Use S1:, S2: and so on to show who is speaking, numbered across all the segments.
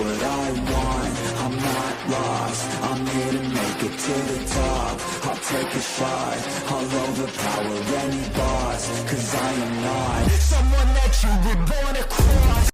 S1: what I want. I'm not lost, I'm here to make it to the top. I'll take a shot, I'll overpower any boss. Cause I am not someone that you were born to cross.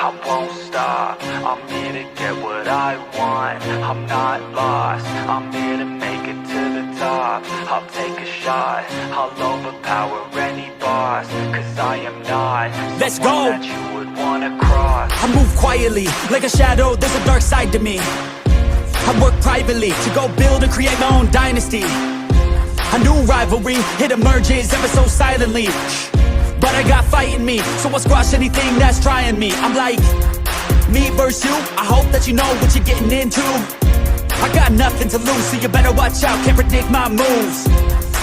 S1: I won't stop, I'm here to get what I want. I'm not lost, I'm here to make it to the top. I'll take a shot, I'll overpower any boss. Cause I am not
S2: Let's
S1: someone
S2: go.
S1: that you would wanna cross.
S2: I move quietly, like a shadow, there's a dark side to me. I work privately, to go build and create my own dynasty. A new rivalry, it emerges ever so silently. But I got fight in me, so I'll squash anything that's trying me. I'm like, me versus you, I hope that you know what you're getting into. I got nothing to lose, so you better watch out, can't predict my moves.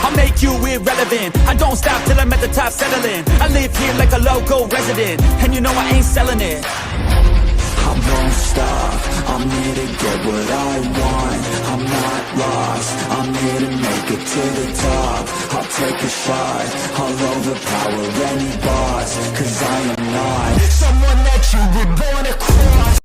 S2: I'll make you irrelevant, I don't stop till I'm at the top settling. I live here like a local resident, and you know I ain't selling it.
S1: I won't stop, I'm here to get what I want. I'm not lost, I'm here to make it to the top. I'll take a shot, I'll overpower any boss. Cause I am not someone that you were born to cross.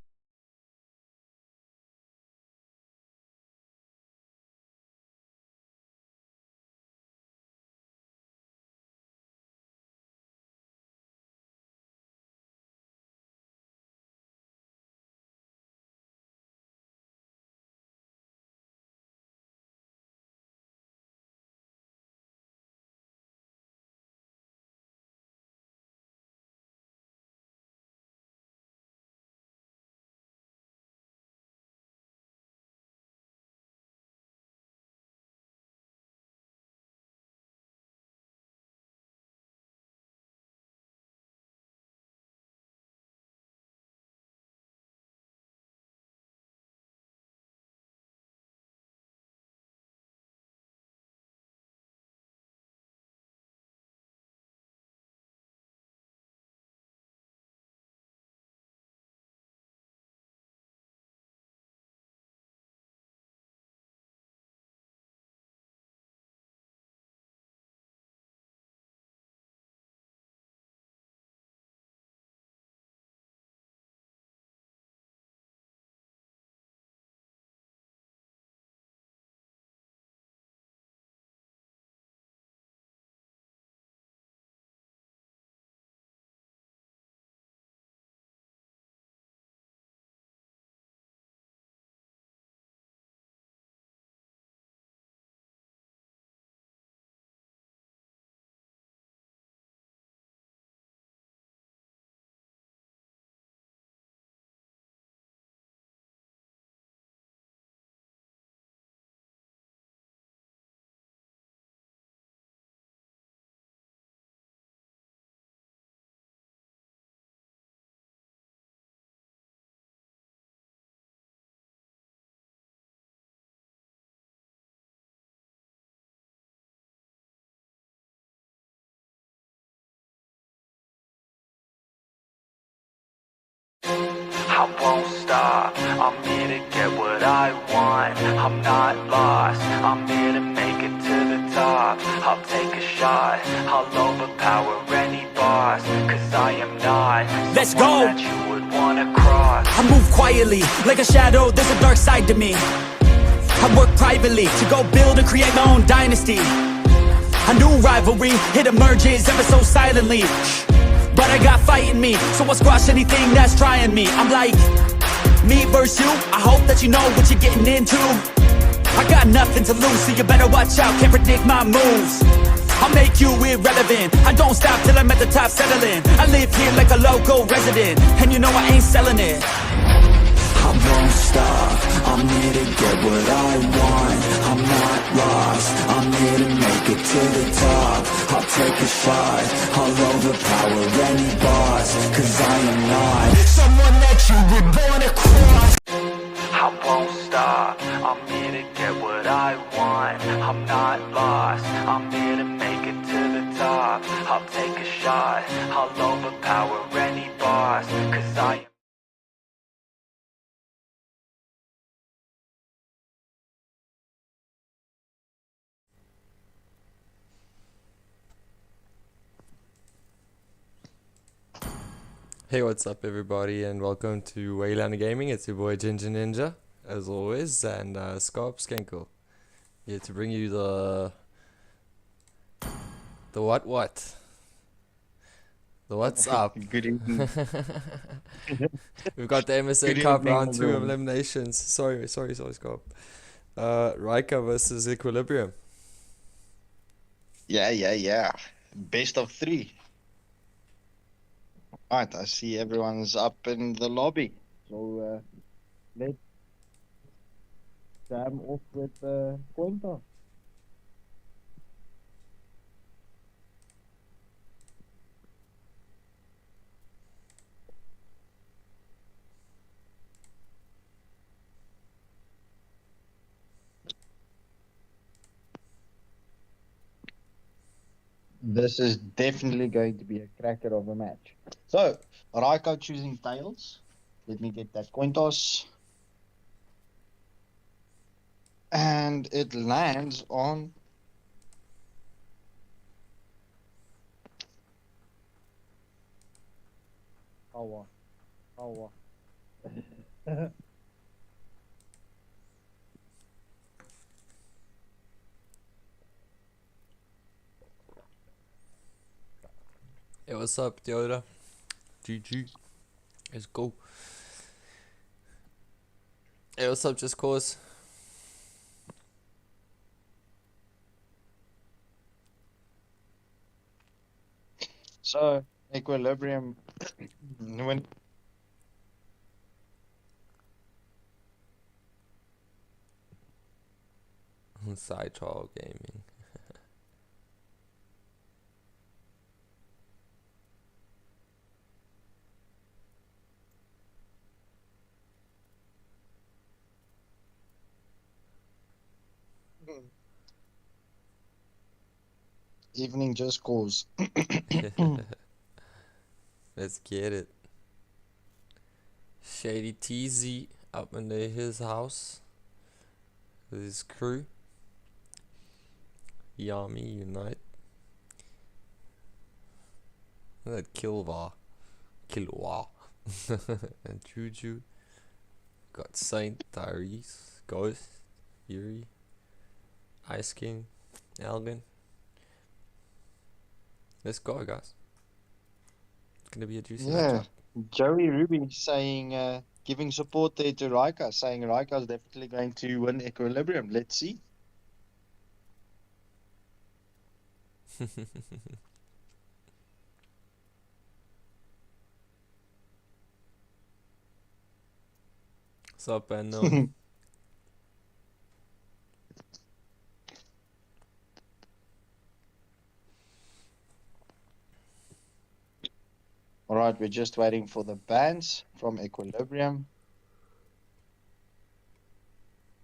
S1: I won't stop, I'm here to get what I want. I'm not lost, I'm here to make it to the top. I'll take a shot, I'll overpower any boss. Cause I am not
S2: Let's
S1: someone
S2: go.
S1: that you would wanna cross.
S2: I move quietly, like a shadow, there's a dark side to me. I work privately, to go build and create my own dynasty. A new rivalry, it emerges ever so silently. But I got fight in me, so I'll squash anything that's trying me. I'm like, me versus you, I hope that you know what you're getting into. I got nothing to lose, so you better watch out, can't predict my moves. I'll make you irrelevant, I don't stop till I'm at the top settling. I live here like a local resident, and you know I ain't selling it.
S1: I won't stop, I'm here to get what I want. I'm not lost, I'm here to make it to the top. I'll take a shot, I'll overpower any boss. Cause I am not someone that you would wanna cross. I won't stop, I'm here to get what I want. I'm not lost, I'm here to make it to the top. I'll take a shot, I'll overpower any boss. Cause I am
S3: Hey, what's up everybody, and welcome to Wayland Gaming. It's your boy Ginger Ninja, as always, and Scarp Skenkel. Here to bring you the what? The what's up?
S4: Good evening.
S3: We've got the MSA
S4: Good
S3: Cup
S4: evening,
S3: round 2
S4: everyone.
S3: eliminations. Sorry, Scarp. Ryka versus Equilibrium.
S4: Yeah. Best of 3. Right, I see everyone's up in the lobby. So let's jam off with coin toss. This is definitely going to be a cracker of a match. So, Ryka choosing tails. Let me get that coin toss. And it lands on Power.
S3: Hey, what's up, Yoda? GG. Let's go. Hey, what's up, Just Cause?
S4: So, Equilibrium, when
S3: Side Trial Gaming.
S4: evening just cause.
S3: Let's get it. Shady TZ up into his house with his crew. Yami Unite. That Kilwa. And Juju. Got Saint, Tyrese, Ghost, Yuri, Ice King, Elgin. Let's go, guys. It's gonna be a juicy
S4: Yeah,
S3: matchup.
S4: Joey Ruby saying, giving support there to Ryka, saying Ryka is definitely going to win Equilibrium. Let's see.
S3: What's up, Unknown?
S4: All right, we're just waiting for the bans from Equilibrium.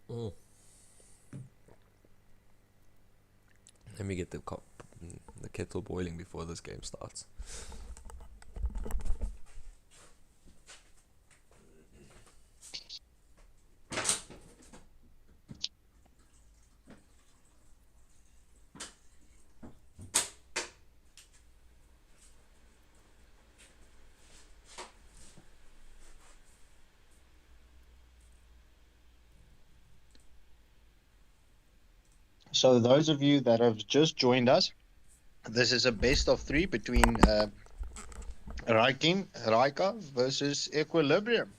S3: Mm. Let me get the kettle boiling before this game starts.
S4: So those of you that have just joined us, this is a best of 3 between Ryka versus Equilibrium.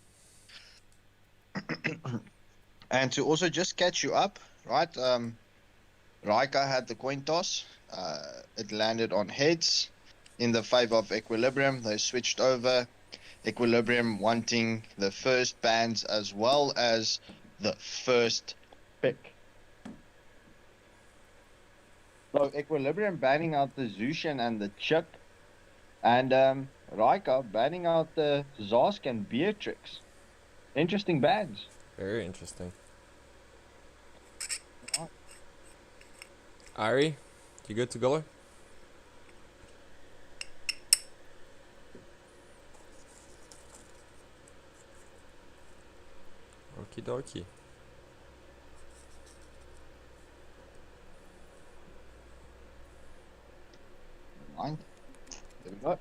S4: And to also just catch you up, right? Ryka had the coin toss. It landed on heads in the favor of Equilibrium. They switched over. Equilibrium wanting the first bans as well as the first pick. So Equilibrium banning out the Zushan and the Chip. And Ryka banning out the Zosk and Beatrix. Interesting bans.
S3: Very interesting. Ari, you good to go? Okie dokie.
S4: Fine. There we go.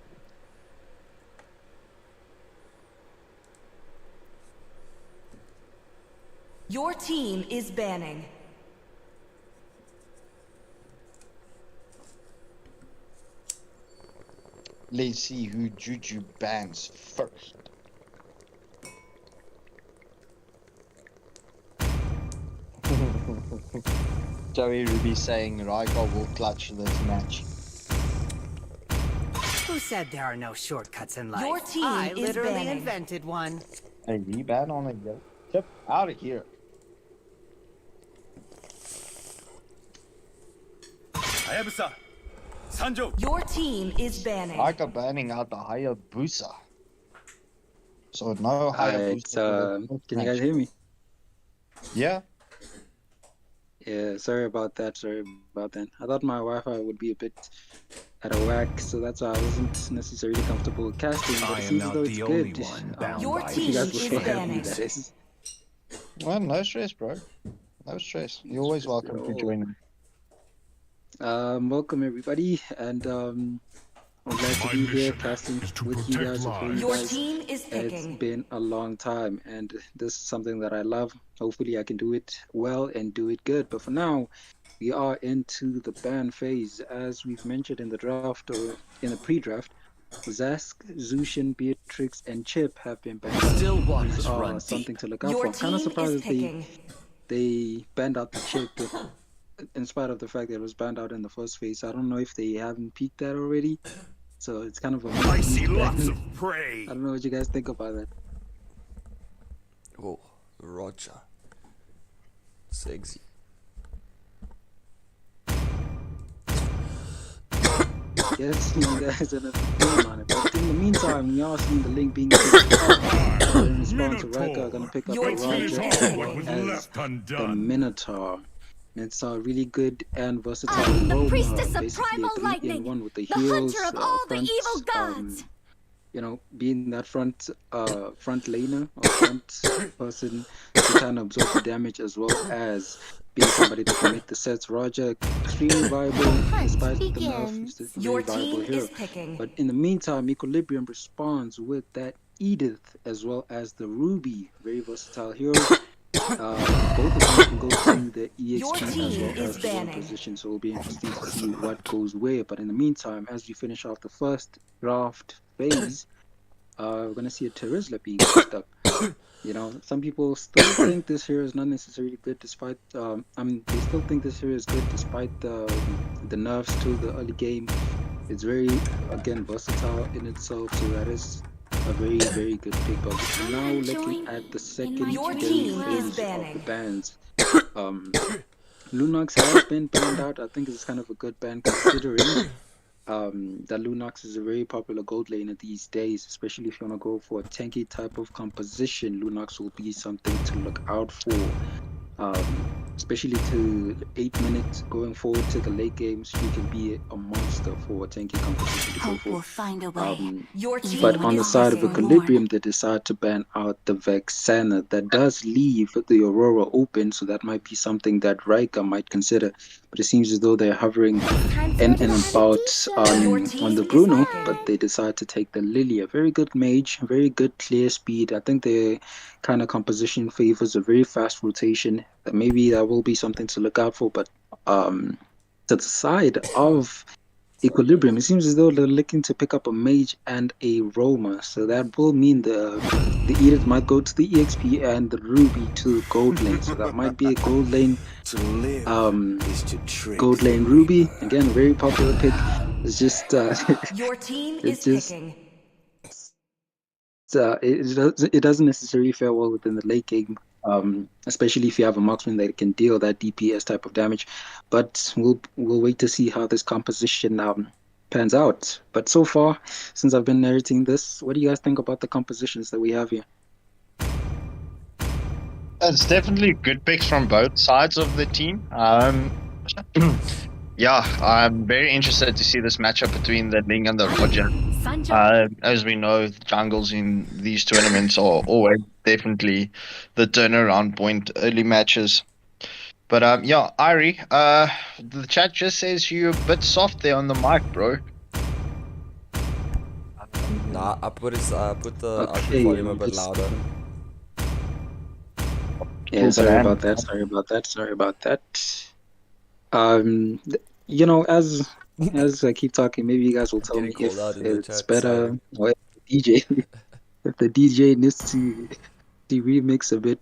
S5: Your team is banning.
S4: Let's see who Juju bans first. Joey Ruby saying Ryka will clutch this match.
S6: Who said there are no shortcuts in life?
S5: Your team
S6: I
S5: is
S6: literally
S5: banning.
S6: invented one.
S4: A reban on a go. Chip out of here.
S2: Hayabusa, Sanjo.
S5: Your team is banning.
S4: Ryka banning out the Hayabusa. So no Hayabusa.
S7: Can you guys hear me?
S4: Yeah.
S7: Yeah, sorry about that. I thought my Wi-Fi would be a bit out of whack, so that's why I wasn't necessarily comfortable with casting. But it seems as though it's good.
S5: Your
S7: If
S5: team
S7: you guys
S5: is
S7: will help me,
S5: banning.
S7: that is.
S4: Well, no stress, bro. No stress. You're always welcome to join.
S7: Welcome everybody, and I'm glad to be here casting with you guys.
S5: Your team is
S7: It's
S5: picking.
S7: been a long time, and this is something that I love. Hopefully I can do it well and do it good. But for now, we are into the ban phase. As we've mentioned in the draft or in the pre-draft, Zask, Zushin, Beatrix, and Chip have been banned.
S2: Still waters
S7: These are
S2: run
S7: something to look out
S5: Your
S7: for. I'm kind of
S5: team
S7: surprised
S5: is
S7: that
S5: picking.
S7: they banned out the Chip, in spite of the fact that it was banned out in the first phase. I don't know if they haven't peaked that already. So it's kind of a
S2: I see
S7: ban.
S2: lots of prey.
S7: I don't know what you guys think about that.
S3: Oh, Roger. Sexy.
S7: Yes, you guys are opinion on it. But in the meantime, we are seeing the link being picked up. In response to Ryka, gonna pick up
S5: Your
S7: the
S5: team is
S7: Roger
S5: picking.
S7: as the Minotaur. It's a really good and versatile
S8: I am the
S7: role.
S8: priestess of
S7: Basically
S8: primal
S7: a 3-in-1
S8: lightning,
S7: with the
S8: the
S7: heals,
S8: hunter of all the
S7: front,
S8: evil gods.
S7: you know, being that front laner or front person to kind of absorb the damage, as well as being somebody that can make the sets. Roger, extremely viable despite the nerf. He's a
S5: Your
S7: very viable
S5: team
S7: hero.
S5: is picking.
S7: But in the meantime, Equilibrium responds with that Edith as well as the Ruby, very versatile heroes. Both of them can go to the
S5: Your
S7: EXP as
S5: team
S7: well
S5: is
S7: as the one
S5: banning.
S7: position, so it'll be interesting to see what goes where. But in the meantime, as we finish off the first draft phase, we're gonna see a Terizla being picked up. You know, some people still think this hero is not necessarily good, despite they still think this hero is good despite the nerfs to the early game. It's very, again, versatile in itself, so that is a very, very good pick. But we're now looking at the second
S5: Your
S7: phase
S5: team
S7: of
S5: is
S7: the
S5: banning.
S7: bans. Lunox has been banned out. I think it's kind of a good ban, considering that Lunox is a very popular gold laner these days, especially if you want to go for a tanky type of composition. Lunox will be something to look out for, especially to 8 minutes going forward to the late games. You can be a monster for a tanky composition to go
S8: Hope will
S7: for.
S8: find a way.
S5: Your team
S7: But on the
S5: is
S7: side of
S5: picking.
S7: Equilibrium, they decide to ban out the Vexana. That does leave the Aurora open, so that might be something that Ryka might consider. But it seems as though they're hovering in and about on the Bruno, but they decide to take the Lilia. Very good mage, very good clear speed. I think the kind of composition favors a very fast rotation. Maybe that will be something to look out for, but to the side of Equilibrium. It seems as though they're looking to pick up a Mage and a Roma, so that will mean the Edith might go to the EXP and the Ruby to gold lane. So that might be a gold lane gold lane Ruby. Again, very popular pick. It's just
S5: Your team
S7: it
S5: is
S7: just
S5: picking.
S7: it doesn't necessarily fare well within the late game, especially if you have a marksman that can deal that DPS type of damage. But we'll wait to see how this composition pans out. But so far, since I've been narrating this, what do you guys think about the compositions that we have here?
S4: It's definitely good picks from both sides of the team. Yeah, I'm very interested to see this matchup between the Ling and the Roger. As we know, the jungles in these tournaments are always definitely the turnaround point early matches. But yeah, Ari, the chat just says you're a bit soft there on the mic, bro.
S3: Nah, I put the
S7: Okay,
S3: volume a bit louder.
S7: Yeah, sorry about that. You know, as I keep talking, maybe you guys will tell me
S3: Getting
S7: if
S3: called out in the
S7: it's
S3: chat,
S7: better or if the DJ if the DJ needs to remix a bit.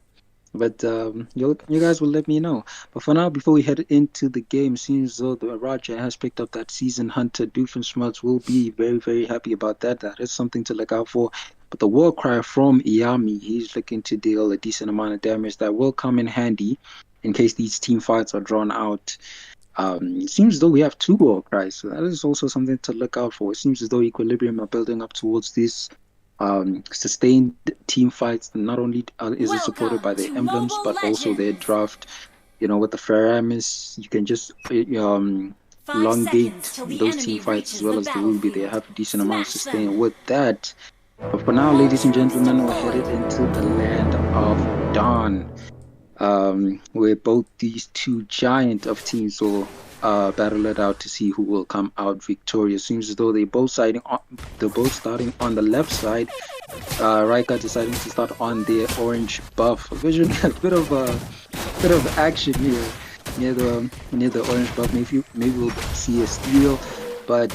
S7: But you guys will let me know. But for now, before we head into the game, seems as though the Raja has picked up that Season Hunter. Doofenshmirtz will be very, very happy about that. That is something to look out for. But the war cry from Iyami, he's looking to deal a decent amount of damage that will come in handy in case these team fights are drawn out. It seems as though we have 2 war cries, so that is also something to look out for. It seems as though Equilibrium are building up towards this sustained team fights. Not only is it supported by their emblems, but also their draft. You know, with the Feramis, you can just elongate those team fights as well as the Ruby. They have a decent amount of sustain with that. But for now, ladies and gentlemen, we're headed into the land of Dawn, where both these 2 giant of teams will battle it out to see who will come out victorious. Seems as though they're both starting on the left side. Ryka deciding to start on their orange buff. A bit of action here near the orange buff. Maybe we'll see a steal, but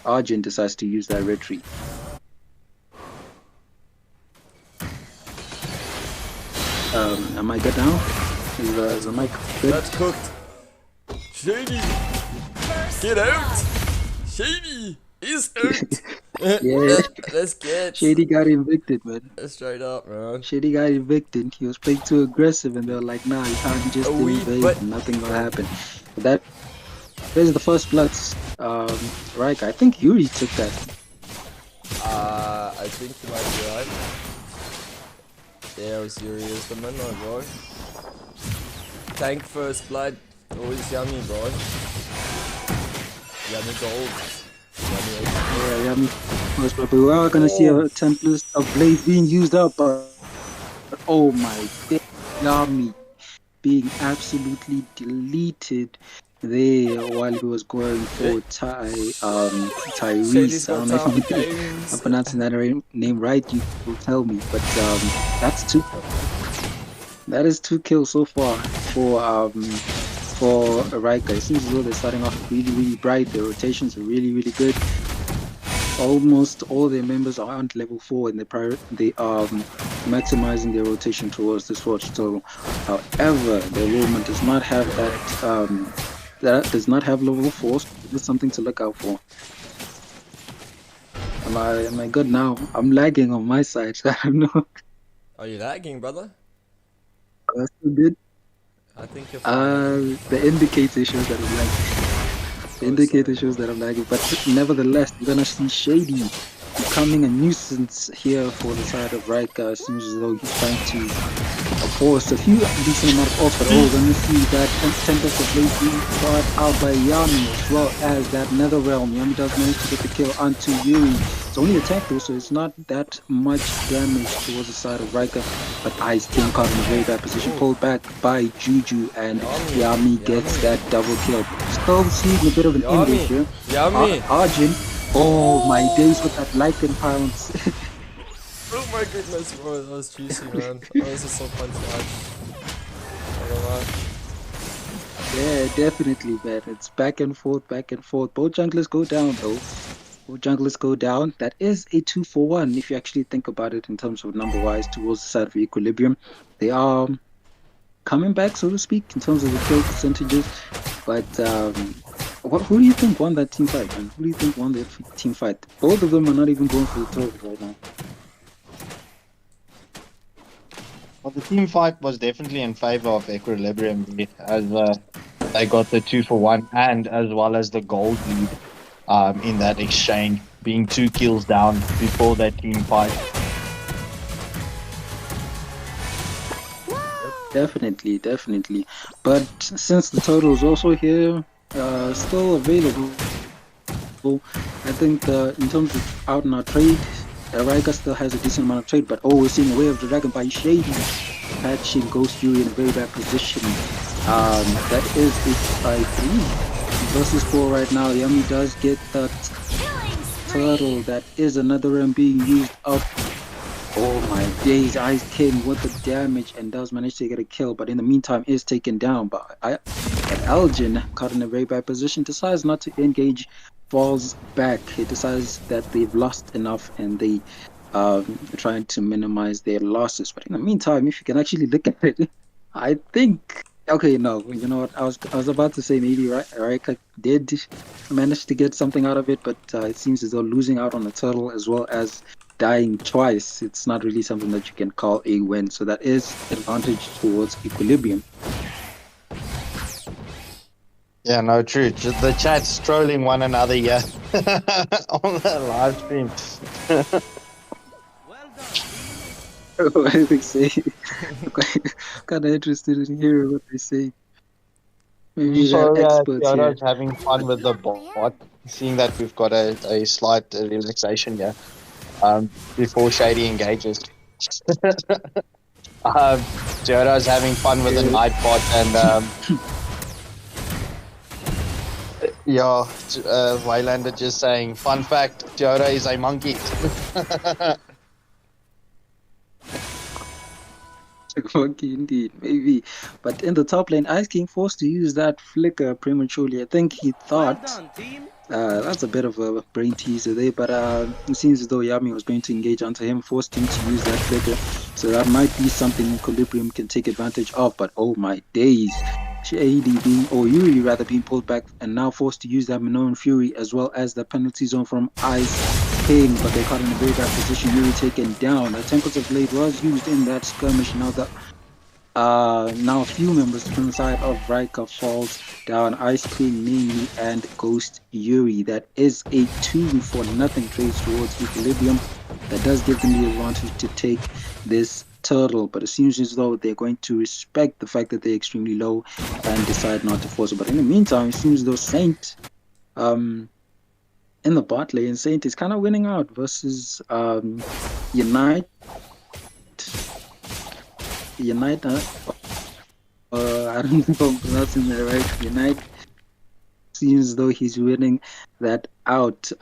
S7: Arjun decides to use that retreat. Am I good now? Is the mic good?
S3: That's cooked. Shady! Get out! Shady is out!
S7: Yeah.
S3: Let's get
S7: Shady got evicted, man.
S3: straight up, man.
S7: Shady got evicted. He was playing too aggressive, and they were like, "Nah, you can't just invade. Nothing will happen." But there's the first bloods. Ryka, I think Yuri took that.
S3: I think you might be right. Yeah, I was serious. The man, my boy. Tank first blood. Always yummy, bro. Yummy gold. Yummy.
S7: Yeah, yummy. First blood. We are gonna see a template of Blaze being used up, but oh my god, Yummy being absolutely deleted there while he was going for Tyrese. I don't know if I'm pronouncing that name right. You will tell me, but that's 2. That is 2 kills so far for Ryka. It seems as though they're starting off really, really bright. Their rotations are really, really good. Almost all their members are on level 4, and they are maximizing their rotation towards this watch. So, however, their movement does not have that does not have level 4. So it's something to look out for. Am I good now? I'm lagging on my side, so I don't know.
S3: Are you lagging, brother?
S7: That's still good.
S3: I think you're fine.
S7: The indicator shows that I'm lagging. The indicator shows that I'm lagging, but nevertheless, you're gonna see Shady becoming a nuisance here for the side of Ryka. It seems as though he's trying to force a few decent amount of ults, but we're gonna see that Tempest of Blaze being brought out by Yami, as well as that Netherrealm. Yami does manage to get the kill onto Yuri. It's only attack though, so it's not that much damage towards the side of Ryka, but Ice King caught in a very bad position, pulled back by Juju, and Yami gets that double kill. Still seeing a bit of an injury here.
S3: Yummy!
S7: Arjun, oh my days with that Lycan pounce.
S3: Oh my goodness, bro, that was juicy, man. That was just so fun to watch. I don't know.
S7: Yeah, definitely, man. It's back and forth, back and forth. Both junglers go down, though. Both junglers go down. That is a 2-for-1 if you actually think about it in terms of number-wise towards the side of equilibrium. They are coming back, so to speak, in terms of the kill percentages. But who do you think won that team fight, man? Who do you think won that team fight? Both of them are not even going for the throat right now.
S4: Well, the team fight was definitely in favor of Equilibrium as they got the 2-for-1 and as well as the gold lead in that exchange, being 2 kills down before that team fight.
S7: Definitely, definitely. But since the total is also here, still available, I think in terms of out and out trade, Ryka still has a decent amount of trade. But we're seeing a Way of the Dragon by Shady, patching Ghost Yuri in a very bad position. That is a 5-3 versus 4 right now. Yummy does get that turtle. That is another round being used up. Oh my days, Ice King with the damage and does manage to get a kill, but in the meantime is taken down by Elgin, caught in a very bad position, decides not to engage, falls back. He decides that they've lost enough and they trying to minimize their losses. But in the meantime, if you can actually look at it, I think okay, no, you know what? I was about to say maybe Ryka did manage to get something out of it, but it seems as though losing out on the turtle as well as dying twice, it's not really something that you can call a win. So that is advantage towards equilibrium.
S4: Yeah, no, true. Just the chat's trolling one another here on the live stream.
S7: What do they say? Kind of interested in hearing what they say. Maybe
S4: So
S7: they're experts here.
S4: Kyoto's having fun with the bot, seeing that we've got a slight relaxation here before Shady engages. Kyoto's having fun with the night bot and yeah, Waylander just saying, fun fact, Kyoto is a monkey.
S7: Monkey indeed, maybe. But in the top lane, Ice King forced to use that flicker prematurely. I think he thought that's a bit of a brain teaser there, but it seems as though Yami was going to engage onto him, forced him to use that flicker. So that might be something Equilibrium can take advantage of. But oh my days, Shady Yuri rather being pulled back and now forced to use that Minoan Fury as well as the penalty zone from Ice King, but they caught in a very bad position. Yuri taken down. The Tempest Blade was used in that skirmish. Now a few members from the side of Ryka falls down. Ice King mainly and Ghost Yuri. That is a 2-for-nothing trade towards Equilibrium. That does give them the advantage to take this turtle, but it seems as though they're going to respect the fact that they're extremely low and decide not to force it. But in the meantime, it seems as though Saint in the bot lane, Saint is kind of winning out versus Unite. I don't know if I'm pronouncing that right. Unite seems as though he's winning that out,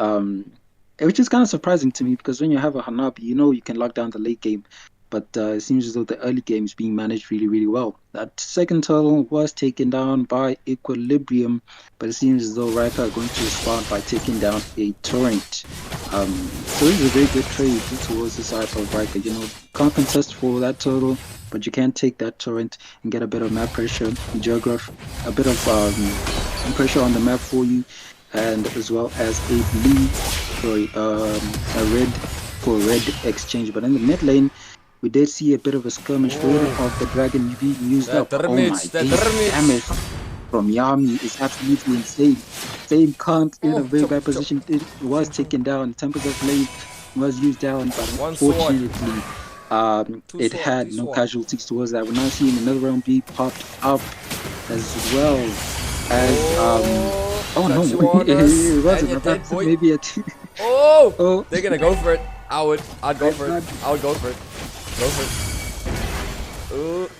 S7: which is kind of surprising to me because when you have a Hanabi, you know you can lock down the late game. But it seems as though the early game is being managed really, really well. That second turtle was taken down by Equilibrium, but it seems as though Ryka are going to respond by taking down a torrent. So this is a very good trade towards the side of Ryka. You know, can't contest for that turtle, but you can take that torrent and get a bit of map pressure, geography, a bit of pressure on the map for you, and as well as a red exchange. But in the mid lane, we did see a bit of a skirmish of the dragon being used up. Oh my days, damage from Yami is absolutely insane. Same can't in a very bad position. It was taken down. Tempest of Blade was used down, but unfortunately, it had no casualties towards that. We're now seeing another round be popped up as well as oh no, it wasn't. Maybe a two.
S3: Oh, they're gonna go for it. I'd go for it. I would go for it. Go for it.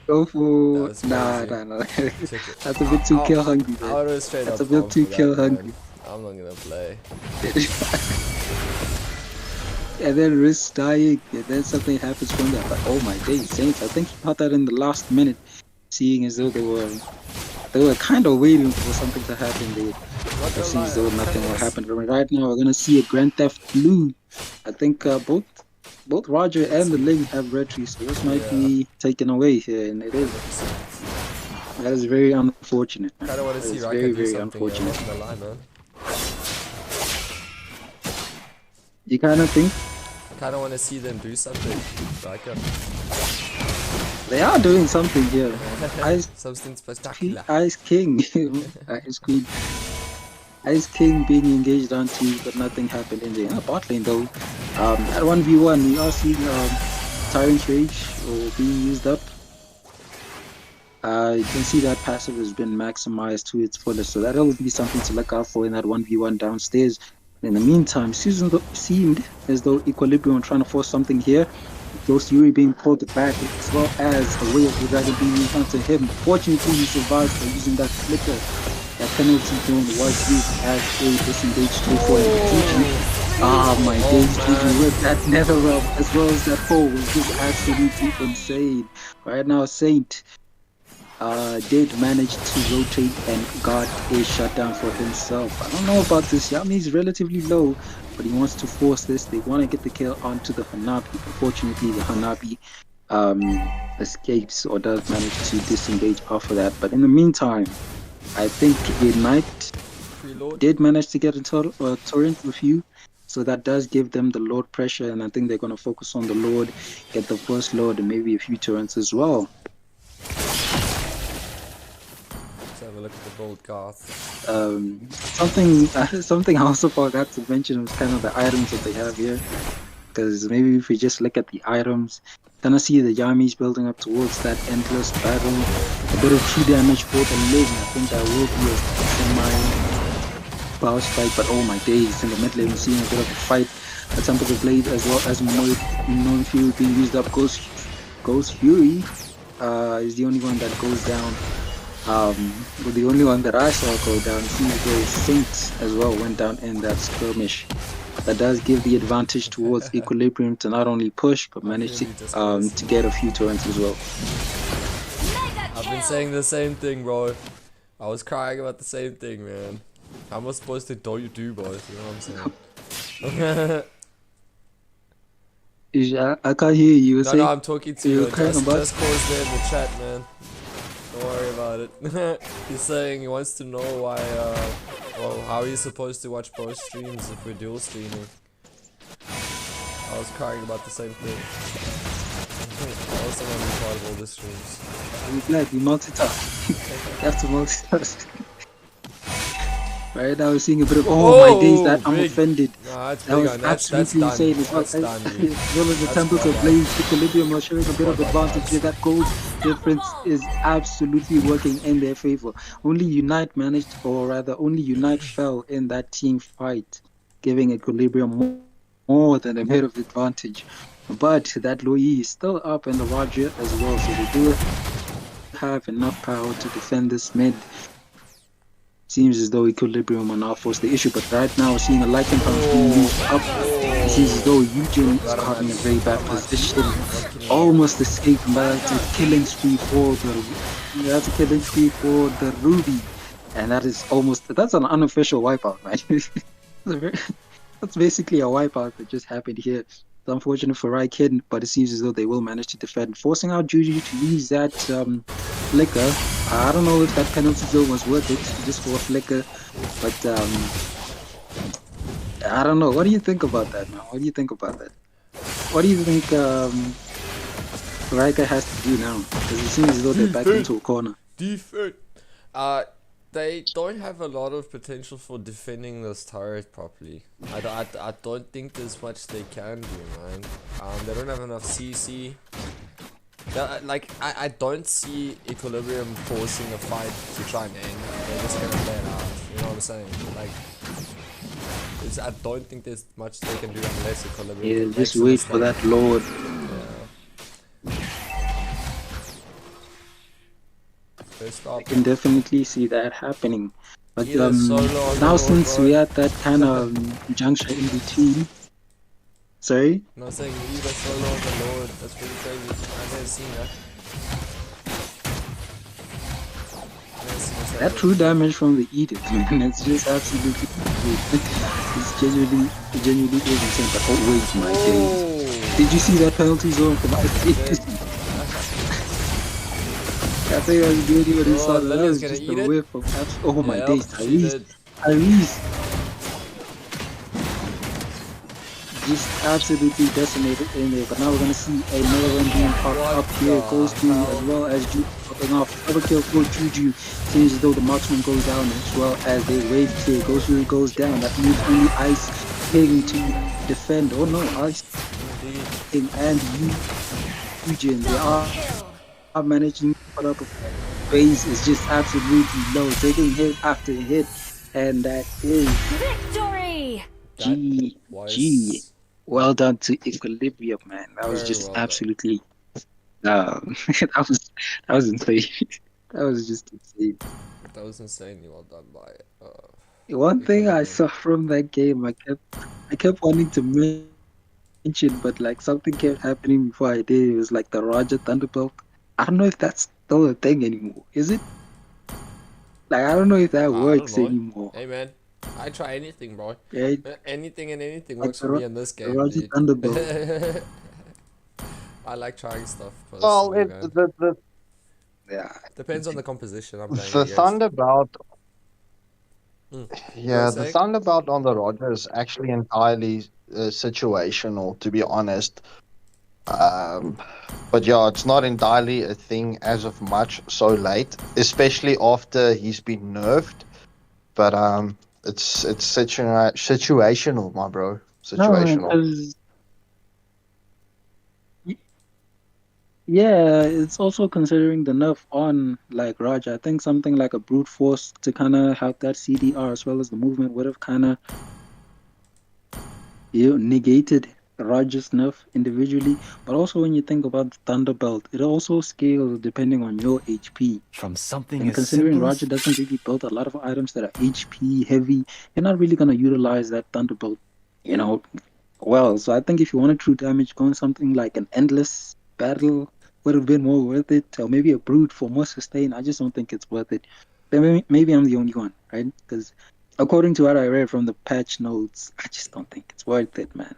S7: Go for nah. That's a bit too kill hungry, man. That's a bit too kill hungry.
S3: I'm not gonna play.
S7: And then risk dying, and then something happens from that. But oh my days, Saints! I think he caught that in the last minute. seeing as though they were kind of waiting for something to happen there.
S3: Not
S7: It
S3: gonna
S7: seems as
S3: lie,
S7: though
S3: I
S7: nothing
S3: kinda
S7: will
S3: wanna
S7: happen. But right now, we're gonna see a Grand Theft Blue. I think both Roger and the Ling have red trees, so this might
S3: Yeah.
S7: be taken away here, and it is.
S3: 100%.
S7: That is very unfortunate. Man.
S3: Kinda wanna
S7: That
S3: see
S7: is
S3: Ryka
S7: very,
S3: do
S7: very
S3: something here,
S7: unfortunate.
S3: not gonna lie, man.
S7: You kind of think
S3: Kinda wanna see them do something. Ryka.
S7: they are doing something here. Ice,
S3: Something spectacular.
S7: Ice King, Ice Queen, Ice King being engaged onto, but nothing happened in the bot lane though. At 1v1, we are seeing Tyrant's Rage being used up. You can see that passive has been maximized to its fullest, so that'll be something to look out for in that 1v1 downstairs. In the meantime, seemed as though Equilibrium were trying to force something here. Ghost Yuri being pulled back, as well as a way of the dragon being used onto him. Fortunately, he survived by using that flicker. That penalty zone was used as a disengaged 2-4 GG. Ah, my days, GG with that nether realm as well as that hole was just absolutely insane. Right now, Saint did manage to rotate and got a shutdown for himself. I don't know about this. Yami's relatively low, but he wants to force this. They want to get the kill onto the Hanabi. Unfortunately, the Hanabi escapes or does manage to disengage off of that. But in the meantime, I think Ignite
S3: Preload.
S7: did manage to get a torrent with you. So that does give them the Lord pressure, and I think they're going to focus on the Lord, get the first Lord, and maybe a few torrents as well.
S3: Let's have a look at the bold Garth.
S7: Something I also forgot to mention was kind of the items that they have here. Because maybe if we just look at the items, kind of see the Yamis building up towards that endless battle. A bit of key damage for the Ling. I think that will be a semi-boss fight, but oh my days, in the mid lane we're seeing a bit of a fight. A Temple of Blade as well as Moon Fury being used up. Ghost Fury is the only one that goes down. But the only one that I saw go down, seems the Saints as well went down in that skirmish. That does give the advantage towards Equilibrium to not only push but manage to get a few torrents as well.
S3: I've been saying the same thing, bro. I was crying about the same thing, man. How am I supposed to do both? You know what I'm saying?
S7: I can't hear you.
S3: No, I'm talking to you. Just
S7: about
S3: cause there in the chat, man. Don't worry about it. He's saying he wants to know why, well, how he's supposed to watch both streams if we're dual streaming. I was crying about the same thing. I also want to be part of all the streams.
S7: I'm glad you multitask. You have to multitask. Right now we're seeing a bit of my days that I'm
S3: big.
S7: offended.
S3: Nah,
S7: That was absolutely insane as well. As well as the Temples of Blaze, Equilibrium was showing a bit of advantage here. That gold difference is absolutely working in their favor. Only Unite managed, or rather only Unite fell in that team fight, giving Equilibrium more than a bit of advantage. But that Loyi is still up in the Roger as well, so they do have enough power to defend this mid. Seems as though Equilibrium will not force the issue, but right now we're seeing a Lycan punch being used up. It seems as though Eugene is caught in a very bad position. Almost escaped, but that's a killing spree for the Ruby. And that's an unofficial wipeout, man. That's basically a wipeout that just happened here. It's unfortunate for Raikirin, but it seems as though they will manage to defend, forcing out Juju to use that flicker. I don't know if that penalty zone was worth it just for a flicker, but I don't know. What do you think about that, man? What do you think about that? What do you think Ryka has to do now? Because it seems as though they're back into a corner.
S3: Defend. They don't have a lot of potential for defending this turret properly. I don't think there's much they can do, man. They don't have enough CC. I don't see Equilibrium forcing a fight to try and end. They're just gonna play it out. You know what I'm saying? I don't think there's much they can do unless Equilibrium.
S7: Yeah, just wait for that Lord. I can definitely see that happening. But now since we're at that kind of juncture in between. Sorry?
S3: No, I'm saying either solo or the Lord. That's pretty crazy. I've never seen that.
S7: That true damage from the Edith, man, it's just absolutely it's genuinely is insane. But oh wait, my days. Did you see that penalty zone from Ice? I think I was really when he saw that. That
S3: Lily's
S7: was
S3: gonna
S7: just
S3: eat
S7: a
S3: it.
S7: whiff of oh my
S3: Yep,
S7: days,
S3: she did.
S7: Tyrese. Just absolutely decimated in there. But now we're gonna see another one being popped up here. Goes through as well as Juju popping off. Overkill for Juju. Seems as though the marksman goes down as well as they wave clear. Goes through, goes down. That means only Ice King to defend. Oh no, Ice King and Eugene. They are managing to put up a base is just absolutely low, taking hit after hit, and that is
S5: Victory!
S7: GG.
S3: Was
S7: Well done to Equilibrium, man. That was
S3: very
S7: just
S3: well done.
S7: absolutely that was insane. That was just insane.
S3: That was insanely well done by
S7: One thing I
S3: Equilibrium.
S7: saw from that game, I kept wanting to mention, but like something kept happening before I did. It was like the Roger Thunderbolt. I don't know if that's still a thing anymore. Is it? Like I don't know if that
S3: I don't
S7: works
S3: know.
S7: anymore.
S3: Hey man, I try anything, bro.
S7: Right?
S3: Anything and anything
S7: Like
S3: works for me in this
S7: the
S3: game,
S7: Roger
S3: dude.
S7: Thunderbolt.
S3: I like trying stuff
S4: Well,
S3: personally, man.
S7: Yeah.
S3: Depends on the composition I'm playing
S4: the
S3: against.
S4: Thunderbolt,
S3: You
S4: yeah,
S3: were
S4: the
S3: saying?
S4: Thunderbolt on the Roger is actually entirely situational, to be honest. But yeah, it's not entirely a thing as of much so late, especially after he's been nerfed. But it's situational, my bro.
S7: No,
S4: Situational.
S7: because yeah, it's also considering the nerf on like Roger. I think something like a brute force to kind of help that CDR as well as the movement would have kind of negated Roger's nerf individually. But also when you think about the Thunderbolt, it also scales depending on your HP.
S2: From something
S7: And
S2: as
S7: considering
S2: simple
S7: Roger
S2: as
S7: doesn't really build a lot of items that are HP heavy, you're not really gonna utilize that Thunderbolt, you know, well. So I think if you want a true damage, going something like an endless battle would have been more worth it, or maybe a brute for more sustain. I just don't think it's worth it. But maybe I'm the only one, right? Because according to what I read from the patch notes, I just don't think it's worth it, man.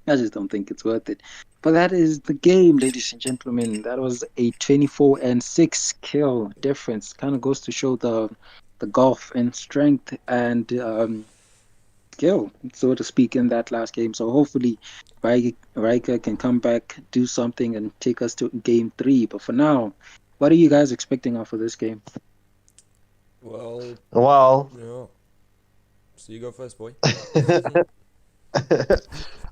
S7: I just don't think it's worth it. But that is the game, ladies and gentlemen. That was a 24-6 kill difference. Kind of goes to show the gulf in strength and skill, so to speak, in that last game. So hopefully, Ryka can come back, do something, and take us to game 3. But for now, what are you guys expecting off of this game?
S3: Well,
S4: Well,
S3: yeah. So you go first, boy.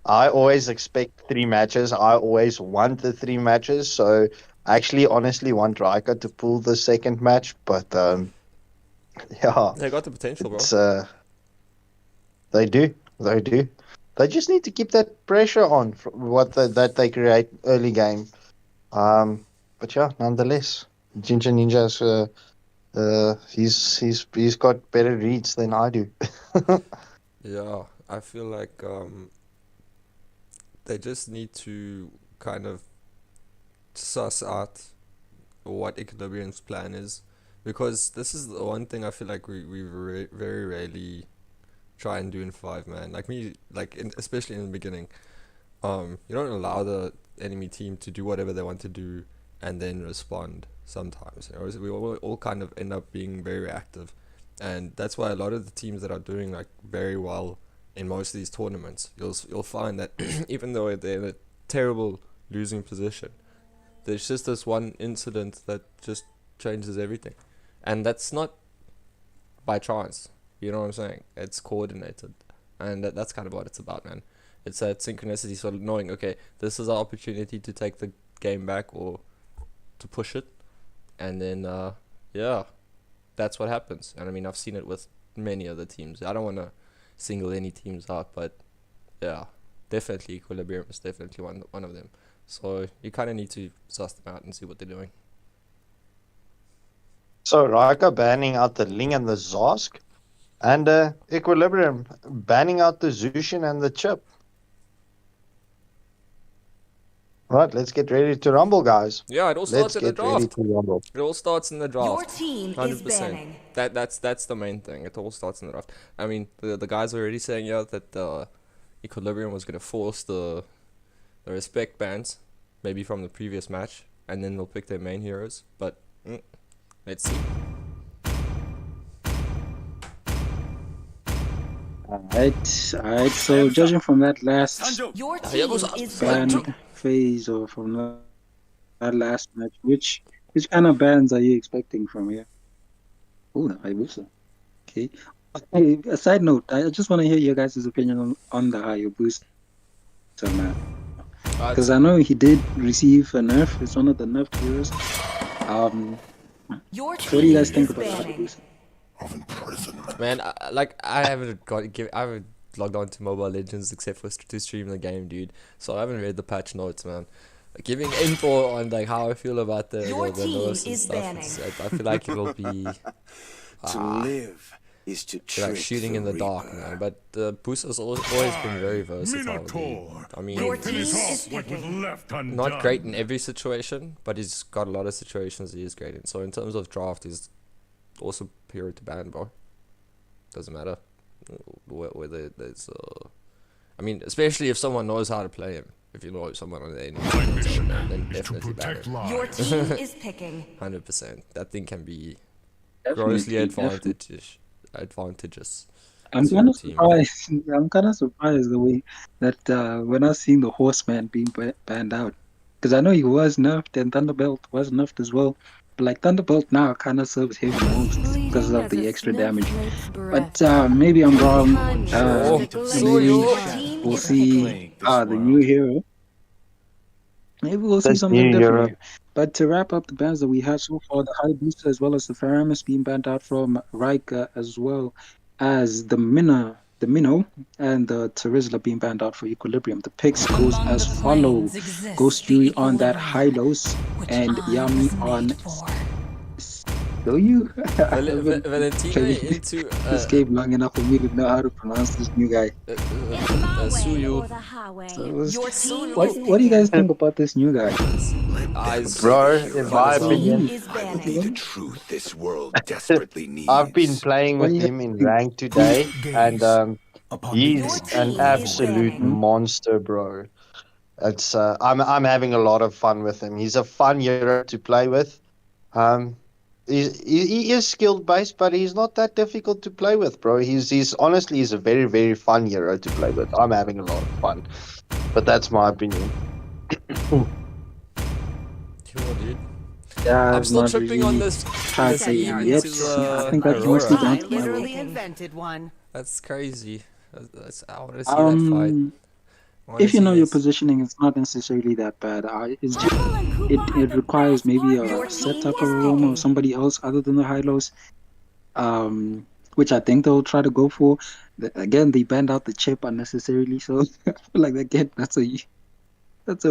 S4: I always expect 3 matches. I always want the 3 matches. So I actually honestly want Ryka to pull the second match. But yeah,
S3: They got the potential, bro.
S4: it's they do. They do. They just need to keep that pressure on for that they create early game. But yeah, nonetheless, Ginger Ninja's he's got better reads than I do.
S3: Yeah, I feel like they just need to kind of suss out what Equilibrium's plan is, because this is the one thing I feel like we very rarely try and do in 5-man. Like me, like especially in the beginning, you don't allow the enemy team to do whatever they want to do and then respond sometimes. You know, we all kind of end up being very reactive, and that's why a lot of the teams that are doing like very well in most of these tournaments, you'll find that even though they're in a terrible losing position, there's just this one incident that just changes everything, and that's not by chance. You know what I'm saying? It's coordinated, and that's kind of what it's about, man. It's that synchronicity, sort of knowing, okay, this is our opportunity to take the game back or to push it, and then yeah, that's what happens. And I mean, I've seen it with many other teams. I don't want to single any teams out, but yeah, definitely Equilibrium is definitely one of them. So you kind of need to suss them out and see what they're doing.
S4: So Ryka banning out the Ling and the Zosk, and Equilibrium banning out the Zushin and the Chip.
S8: Right, let's get ready to rumble, guys.
S3: Yeah, it all starts
S8: Let's
S3: in the
S8: get ready
S3: draft.
S8: to rumble.
S3: It all starts in the
S5: Your
S3: draft.
S5: team is
S3: 100%.
S5: banning.
S3: That's the main thing. It all starts in the draft. I mean, the guys are already saying that Equilibrium was gonna force the respect bans, maybe from the previous match, and then they'll pick their main heroes. But let's see.
S7: Alright, so judging from that last
S5: Your team is
S7: ban
S5: banning.
S7: phase or from that last match, which kind of bans are you expecting from here? Oh, the Hayabusa. Okay. Hey, a side note, I just want to hear your guys' opinion on the Hayabusa, man. Because I know he did receive a nerf. It's one of the nerfed heroes.
S5: Your
S7: So what do you
S5: team
S7: guys think
S5: is
S7: about the
S5: banning.
S7: Hayabusa?
S3: Man, I haven't I haven't logged on to Mobile Legends except for to stream the game, dude. So I haven't read the patch notes, man. Giving info on like how I feel about the
S5: Your
S3: the
S5: team
S3: nerfs and
S5: is
S3: stuff.
S5: banning.
S3: I feel like it'll be
S9: To live is to trick
S3: like shooting in the dark, man. But Booster's always been very versatile, dude. I
S5: Your
S3: mean,
S5: team is picking.
S3: not great in every situation, but he's got a lot of situations he is great in. So in terms of draft, he's also hero to ban, bro. Doesn't matter whether there's I mean, especially if someone knows how to play him. If you know someone on the end, then definitely ban him.
S5: Your team is picking.
S3: 100%. That thing can be
S7: Definitely,
S3: grossly
S7: definitely.
S3: advantageous.
S7: I'm
S3: to
S7: kind
S3: your
S7: of
S3: team.
S7: surprised. I'm kind of surprised the way that we're not seeing the Horseman being banned out. Because I know he was nerfed and Thunderbolt was nerfed as well. But like Thunderbolt now kind of serves him most because of the extra damage. But maybe I'm wrong. Maybe
S5: Your team
S7: we'll
S5: is
S7: see
S5: picking.
S7: the new hero. Maybe we'll see
S8: This
S7: something
S8: new
S7: different
S8: hero.
S7: here. But to wrap up the bans that we have so far, the High Booster as well as the Faramis being banned out from Ryka as well as the Minnow and the Terizla being banned out for Equilibrium. The picks goes
S5: Among
S7: as
S5: the
S7: follow.
S5: planes exists
S7: Ghost
S5: the
S7: Yuri on that
S5: equilibrium,
S7: Hylos
S5: which
S7: and
S5: I
S7: Yami
S5: was
S7: on
S5: made for.
S7: Do you?
S3: Valentina into
S7: escape long enough for me to know how to pronounce this new guy.
S3: Suyu.
S7: So
S5: Your team
S7: what
S5: is
S7: do you guys
S5: picking.
S7: think about this new guy?
S3: Eyes.
S8: Bro, in my
S7: So
S8: opinion,
S7: you-
S5: Is
S9: I will be the
S5: banning.
S9: truth this world desperately needs.
S8: I've been playing
S7: What
S8: with
S7: do you
S8: him in
S7: think?
S8: rank today, and
S5: Your
S8: he's
S5: team
S8: an
S5: is
S8: absolute
S5: banning.
S8: monster, bro. It's I'm having a lot of fun with him. He's a fun hero to play with. He is skilled based, but he's not that difficult to play with, bro. He's honestly he's a very very fun hero to play with. I'm having a lot of fun, but that's my opinion.
S3: Cool, dude.
S7: Yeah,
S3: I'm still
S7: not
S3: tripping
S7: really
S3: on this
S7: tried
S3: this
S7: to
S3: Eve
S7: yet.
S3: into
S7: I
S3: the
S7: think that's mostly
S3: Aurora.
S7: down
S6: I
S7: to my
S6: literally
S7: role.
S6: invented one.
S3: That's crazy. I want to see that fight. I wanna
S7: If you
S3: see
S7: know your
S3: this.
S7: positioning, it's not necessarily that bad. It's just it requires maybe
S5: Your
S7: a
S5: team
S7: setup
S5: is
S7: of Aroma or
S5: picking.
S7: somebody else other than the Hylos, which I think they'll try to go for. Again, they banned out the chip unnecessarily, so I feel like again that's a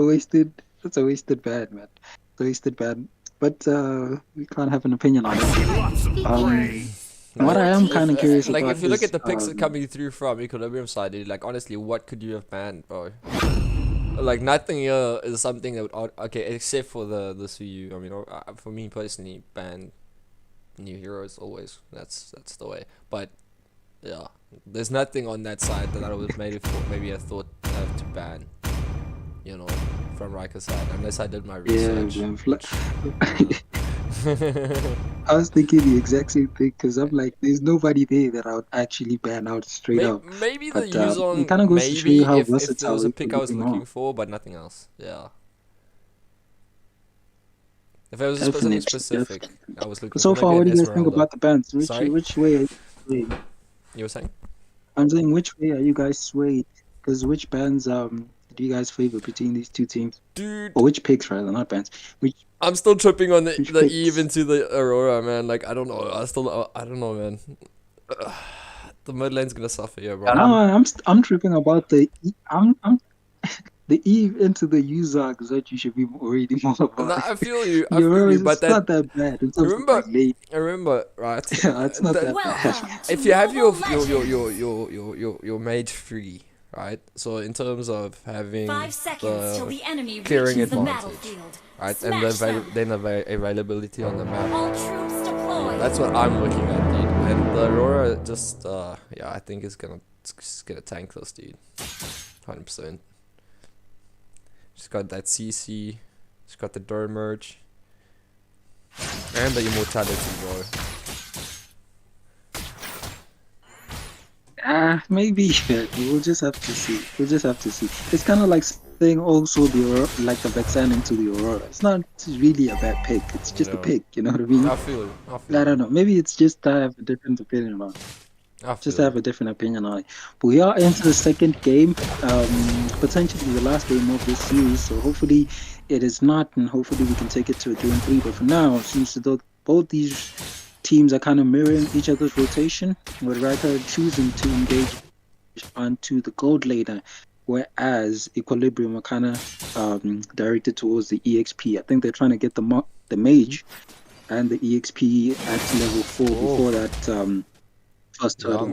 S7: wasted ban, man. It's a wasted ban. But we can't have an opinion on it. What I am kind of curious
S3: Like
S7: about
S3: if you look
S7: is
S3: at the picks coming through from Equilibrium side, dude, like honestly, what could you have banned, bro? Like nothing here is something that would okay, except for the Suyu. I mean, for me personally, ban new heroes always. That's the way. But yeah, there's nothing on that side that I would maybe I thought to ban. You know, from Ryka's side, unless I did my research.
S7: yeah, I was thinking the exact same thing because I'm like, there's nobody there that I would actually ban out straight up.
S3: Maybe the
S7: But
S3: Yuzong,
S7: it kind of goes to show you
S3: maybe
S7: how
S3: if there
S7: versatile
S3: was a pick I was
S7: Equilibrium
S3: looking
S7: are.
S3: for, but nothing else. Yeah. If it was something
S7: Definitely,
S3: specific,
S7: definitely.
S3: I was looking
S7: But so
S3: for
S7: far, what
S3: maybe
S7: do
S3: an
S7: you guys think
S3: Esmeralda.
S7: about the bans?
S3: Sorry?
S7: Which way are you swayed?
S3: You were saying?
S7: I'm saying which way are you guys swayed? Because which bands do you guys favor between these two teams?
S3: Dude,
S7: Or which picks rather, not bands. Which
S3: I'm still tripping on the
S7: picks?
S3: Eve into the Aurora, man. Like, I don't know. I don't know, man. The mid lane's gonna suffer here, bro.
S7: no, I'm tripping about I'm the Eve into the Uzogs that you should be worried more about.
S3: Nah, I feel you,
S7: It's
S3: but
S7: not that bad in terms of
S3: remember,
S7: like late.
S3: right?
S7: It's not that bad.
S5: Welcome
S3: If
S5: to
S3: you have
S5: Mobile
S3: your
S5: Legends.
S3: mage free, right? So in terms of having
S5: 5 seconds till the enemy
S3: clearing
S5: reaches the
S3: advantage,
S5: battlefield.
S3: right, and the
S5: Smash them.
S3: then availability on the map.
S5: All troops deployed.
S3: That's what I'm looking at, dude. And the Aurora just, yeah, I think it's gonna tank this, dude. 100%. She's got that CC. She's got the Door Merge. And the Immortality, bro.
S7: Maybe. We'll just have to see. We'll just have to see. It's kind of like saying also the Aurora, like the Vexan into the Aurora. It's not really a bad pick. It's just a pick. You know what I mean?
S3: I feel it.
S7: I don't know. Maybe it's just I have a different opinion on it. Just have a different opinion on it. But we are into the second game, potentially the last game of this series. So hopefully it is not, and hopefully we can take it to a 3-3. But for now, it seems as though both these teams are kind of mirroring each other's rotation, with Ryka choosing to engage onto the gold laner, whereas Equilibrium are kind of directed towards the EXP. I think they're trying to get the mage and the EXP at level 4 before that first turtle.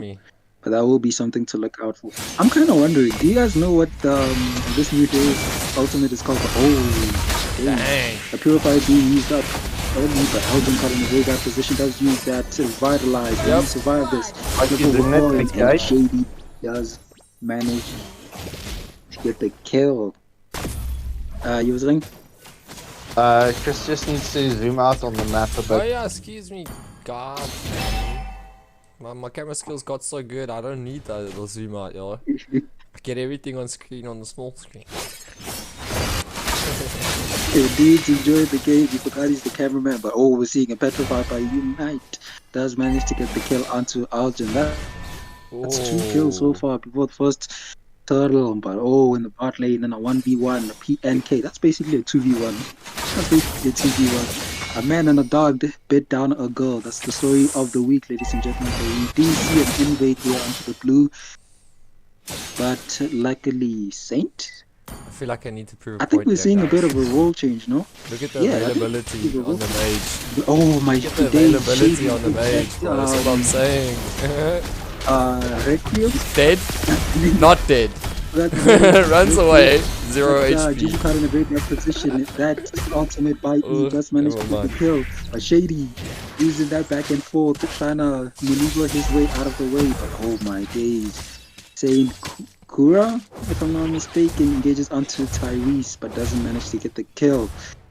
S7: But that will be something to look out for. I'm kind of wondering, do you guys know what this new hero's ultimate is called? Dang. The Purifier being used up early, but Elgin caught in a very bad position. Does use that to revitalize. Yep. He survived this. And Shady does manage to get the kill. You were saying?
S8: Chris just needs to zoom out on the map a bit.
S3: Oh yeah, excuse me, God. My camera skills got so good, I don't need that little zoom out, yo. I get everything on screen on the small screen.
S7: Dudes enjoyed the game. You forgot he's the cameraman, but we're seeing a Petrified by Unite. Does manage to get the kill onto Algin. That's 2 kills so far before the first turtle, but in the bot lane and a 1v1, a PNK. That's basically a 2v1. That's basically a 2v1. A man and a dog bit down a girl. That's the story of the week, ladies and gentlemen. So we do see an invade here onto the blue, but luckily Saint.
S3: I feel like I need to prove.
S7: I think we're seeing a bit of a role change, no?
S3: Look at the availability on the mage.
S7: Oh my!
S3: Look at the availability on the mage, bro. That's what I'm saying.
S7: Raikirin?
S3: Dead? Not dead. Runs away. 0 HP.
S7: Juju caught in a very bad position. That ultimate by E just managed to get the kill. But Shady using that back and forth, trying to maneuver his way out of the way. But oh my days. Saying Kura, if I'm not mistaken, engages onto Tyrese, but doesn't manage to get the kill.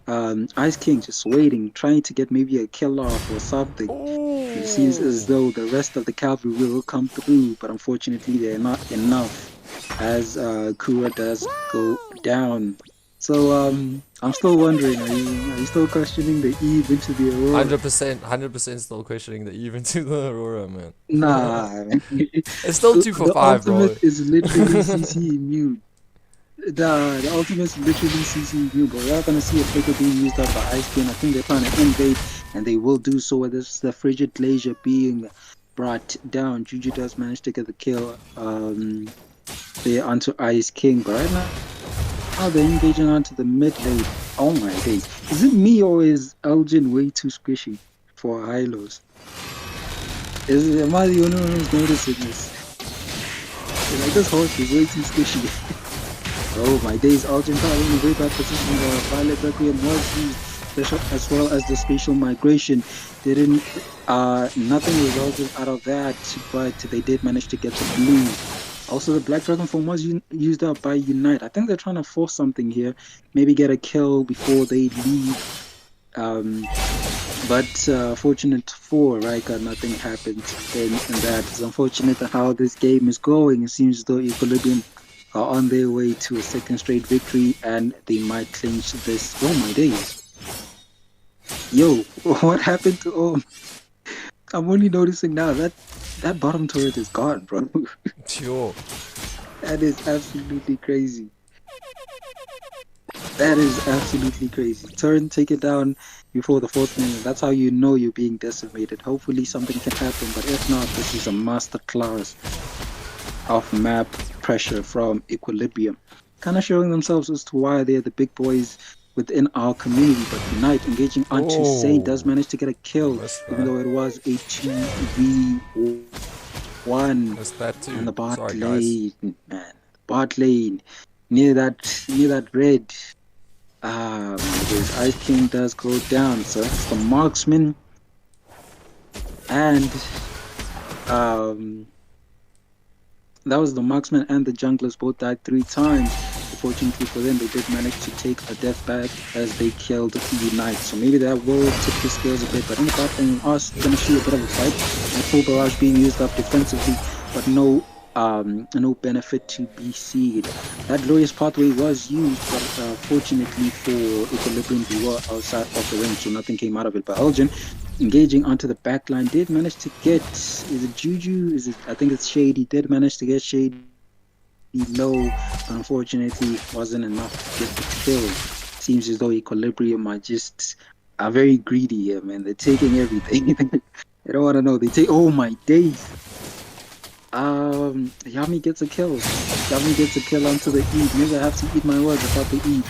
S7: Ice King just waiting, trying to get maybe a kill off or something. It seems as though the rest of the cavalry will come through, but unfortunately they're not enough, as Kura does go down. So I'm still wondering, are you still questioning the Eve into the Aurora?
S3: 100% still questioning the Eve into the Aurora, man.
S7: Nah, man.
S3: It's still 2 for 5, bro.
S7: The ultimate is literally CC immune. The ultimate is literally CC immune, but we're gonna see a flicker being used up by Ice King. I think they're trying to invade, and they will do so with this, the Frigid Glacier being brought down. Juju does manage to get the kill there onto Ice King, but right now they're engaging onto the mid lane. Oh my days. Is it me or is Elgin way too squishy for Hylos? Am I the only one who's noticing this? Like, this horse is way too squishy. Oh my days, Elgin got in a very bad position. Violet Requiem was used, as well as the spatial migration. Didn't nothing resulted out of that, but they did manage to get the blue. Also, the Black Dragon form was used up by Unite. I think they're trying to force something here. Maybe get a kill before they leave. But fortunate for Ryka, nothing happened in that. It's unfortunate how this game is going. It seems as though Equilibrium are on their way to a second straight victory, and they might clinch this. Oh my days. Yo, what happened to... I'm only noticing now that bottom turret is gone, bro.
S3: Sure.
S7: That is absolutely crazy. That is absolutely crazy. Turn, take it down before the 4th minute. That's how you know you're being decimated. Hopefully something can happen, but if not, this is a masterclass of map pressure from Equilibrium. Kind of showing themselves as to why they're the big boys within our community. But Unite engaging onto Saint does manage to get a kill, even though it was a 2v1
S3: That's that too.
S7: in the bot
S3: Sorry,
S7: lane. Man, bot lane, near that red. His Ice King does go down, so that's the marksman. And that was the marksman and the junglers both died 3 times. Unfortunately for them, they did manage to take a death back as they killed Unite. So maybe that will tip the scales a bit. But in the bot lane, us gonna see a bit of a fight. And full barrage being used up defensively, but no benefit to be seen. That glorious pathway was used, but fortunately for Equilibrium, we were outside of the ring, so nothing came out of it. But Elgin, engaging onto the back line, did manage to get, is it Juju? I think it's Shady, did manage to get Shady low, but unfortunately wasn't enough to get the kill. Seems as though Equilibrium are very greedy here, man. They're taking everything. They don't want to know. They take, oh my days. Yami gets a kill. Yami gets a kill onto the E. Maybe I have to eat my words about the E.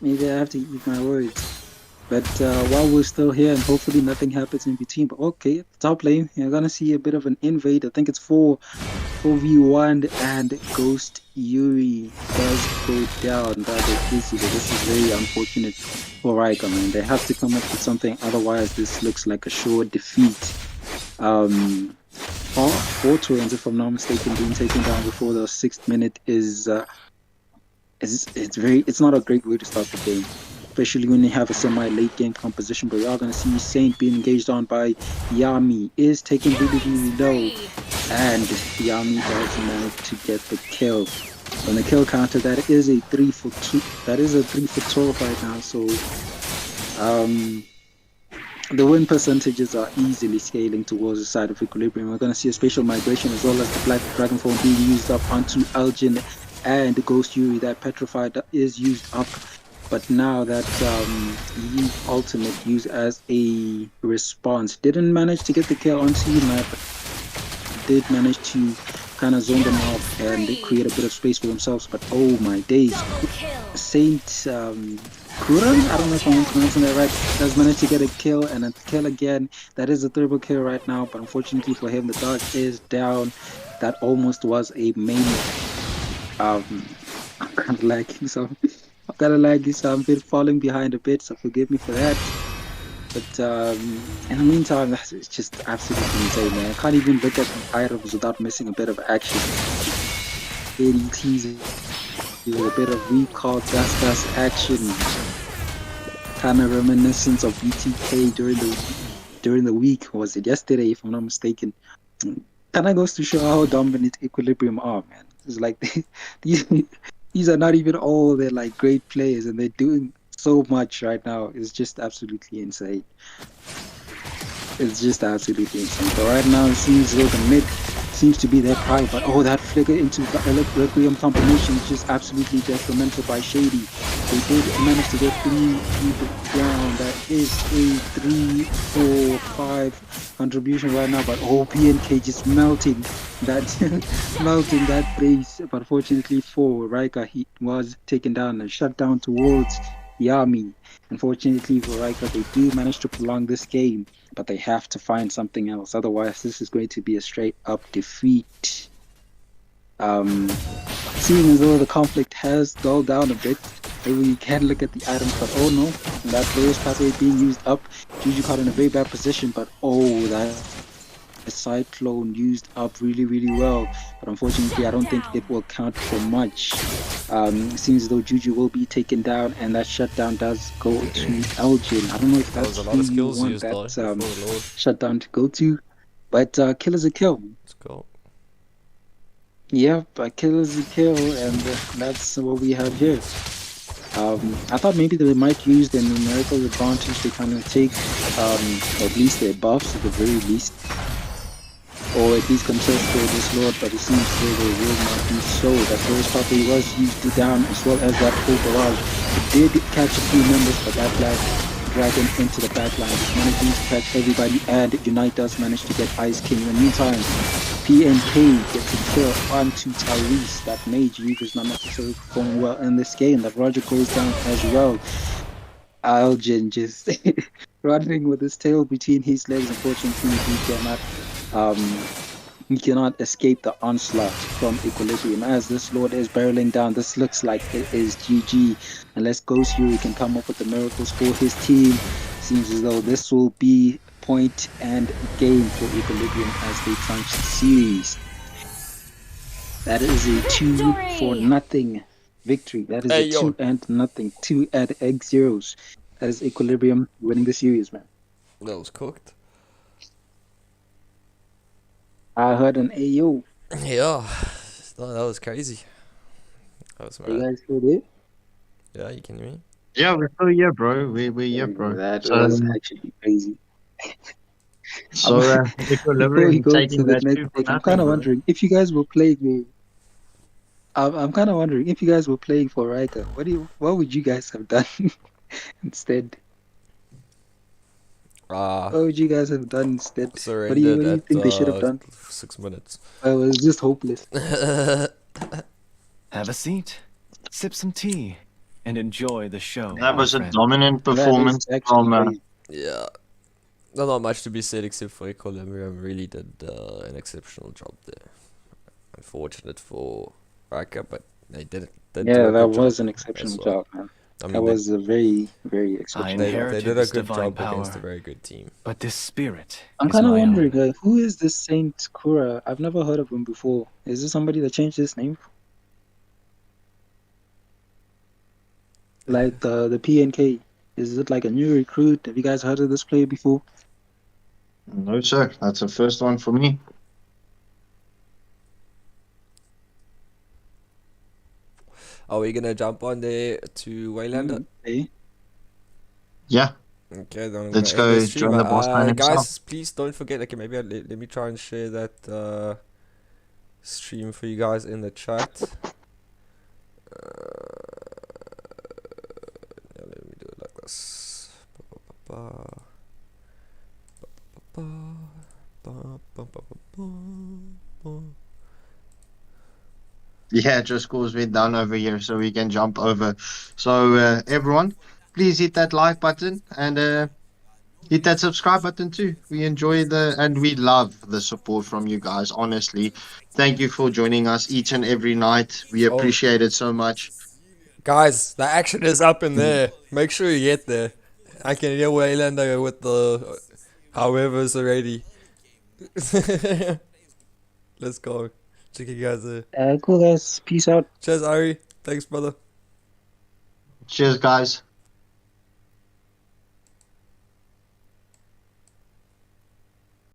S7: Maybe I have to eat my words. But while we're still here, and hopefully nothing happens in between. But okay, top lane, you're gonna see a bit of an invade. I think it's 4v1, and Ghost Yuri does go down. This is very unfortunate for Ryka, man. They have to come up with something, otherwise this looks like a sure defeat. 4 twins, if I'm not mistaken, being taken down before the 6th minute is it's not a great way to start the game, especially when you have a semi-late game composition. But we are going to see Saint being engaged on by Yami, is taken really low, and Yami does manage to get the kill. On the kill counter, that is a 3 for 2. That is a 3 for 12 right now. So the win percentages are easily scaling towards the side of Equilibrium. We're going to see a spatial migration as well as the Black Dragonfall being used up onto Elgin and Ghost Yuri. That Petrified is used up, but now that Yi ultimate used as a response. Didn't manage to get the kill onto Unite, but did manage to kind of zone them off and create a bit of space for themselves. But oh my days, Saint Kuran, I don't know if I'm pronouncing that right, does manage to get a kill and a kill again. That is a triple kill right now, but unfortunately for him, the dog is down. That almost was a main. I'm kind of lagging, so I've been falling behind a bit, so forgive me for that. But in the meantime, it's just absolutely insane, man. I can't even look at the items without missing a bit of action. ADTs with a bit of recall, gas action, kind of reminiscence of BTK during the week. Was it yesterday, if I'm not mistaken? Kind of goes to show how dominant Equilibrium are, man. It's like these are not even all they're like great players, and they're doing so much right now. It's just absolutely insane. It's just absolutely insane. But right now it seems like the mid seems to be their pride, but oh, that flicker into the Requiem combination is just absolutely detrimental by Shady. They did manage to get 3 people down. That is a 3-4-5 contribution right now, but oh, PNK just melting that melting that base. But unfortunately for Ryka, he was taken down and shut down towards Yami. Unfortunately for Ryka, they do manage to prolong this game, but they have to find something else. Otherwise, this is going to be a straight up defeat. Seeing as though the conflict has dulled down a bit, maybe we can look at the items, but oh no, that glorious pathway being used up. Juju caught in a very bad position, but oh, that Cyclone used up really well, but unfortunately I don't think it will count for much. It seems as though Juju will be taken down, and that shutdown does go to Elgin. I don't know if that's who you want that shutdown to go to, but kill is a kill.
S3: Let's go.
S7: Yep, a kill is a kill, and that's what we have here. I thought maybe they might use their numerical advantage to kind of take at least their buffs at the very least, or at least contest this Lord, but it seems that they will not be so. That first probably was used down, as well as that full barrage. It did catch a few members, but that Black Dragon into the backline is managing to catch everybody, and Unite does manage to get Ice King. In the meantime, PNK gets a kill onto Tyrese. That Mage Reaver is not necessarily performing well in this game. That Roger goes down as well. Elgin just running with his tail between his legs. Unfortunately, he cannot He cannot escape the onslaught from Equilibrium. As this Lord is barreling down, this looks like it is GG. Unless Ghost Fury can come up with the miracles for his team, seems as though this will be point and game for Equilibrium as they crunch the series. That is a 2-0 victory. That is
S3: Hey,
S7: a
S3: yo.
S7: 2-0. 2 at egg zeros. That is Equilibrium winning the series, man.
S3: That was cooked.
S7: I heard an AO.
S3: Yeah. No, that was crazy. That was
S7: Are you
S3: mad.
S7: guys still there?
S3: Yeah, you can hear me?
S8: Yeah, we're still here, bro. We're here, bro.
S7: That
S8: So,
S7: was actually crazy. Before we
S8: Equilibrium
S7: go to
S8: taking
S7: the
S8: that
S7: next
S8: two for
S7: pick, I'm
S8: nothing,
S7: kind of
S8: bro.
S7: wondering if you guys were playing. I'm kind of wondering if you guys were playing for Ryka. What would you guys have done instead? What would you guys have done instead?
S3: Surrendered
S7: What do you
S3: at
S7: think they should have done?
S3: 6 minutes.
S7: It was just hopeless.
S10: Have a seat, sip some tea, and enjoy the show.
S8: That
S10: my
S8: was a
S10: friend.
S8: dominant
S7: That is
S8: performance
S7: actually
S8: from.
S7: crazy.
S3: Yeah. Not much to be said except for Equilibrium really did an exceptional job there. Unfortunate for Ryka, but they did it. They did
S7: Yeah,
S3: a
S7: that
S3: good
S7: was
S3: job
S7: an
S3: as
S7: exceptional
S3: well.
S7: job, man.
S3: I mean,
S7: That was a very, very exceptional
S3: they
S10: inherited
S3: did a
S10: this
S3: good
S10: divine
S3: job against a
S10: power.
S3: very good team.
S10: But this spirit
S7: I'm
S10: is
S7: kind of
S10: my
S7: wondering,
S10: own.
S7: who is this Saint Kura? I've never heard of him before. Is this somebody that changed his name? Like the PNK. Is it like a new recruit? Have you guys heard of this player before?
S8: No, sir. That's the first one for me.
S3: Are we gonna jump on there to Waylander?
S7: Eh?
S8: Yeah.
S3: Okay, then I'm
S8: Let's
S3: gonna end
S8: go
S3: the stream.
S8: join the boss man himself.
S3: Guys, please don't forget. Okay, maybe let me try and share that stream for you guys in the chat. Yeah, let me do it like this.
S8: Yeah, just cause we're done over here, so we can jump over. So everyone, please hit that like button and hit that subscribe button too. We enjoy and we love the support from you guys. Honestly, thank you for joining us each and every night. We
S3: Oh.
S8: appreciate it so much.
S3: Guys, the action is up in there. Make sure you get there. I can hear Waylander with the however's already. Let's go. Check you guys there.
S7: Cool guys. Peace out.
S3: Cheers, Ari. Thanks, brother.
S8: Cheers, guys.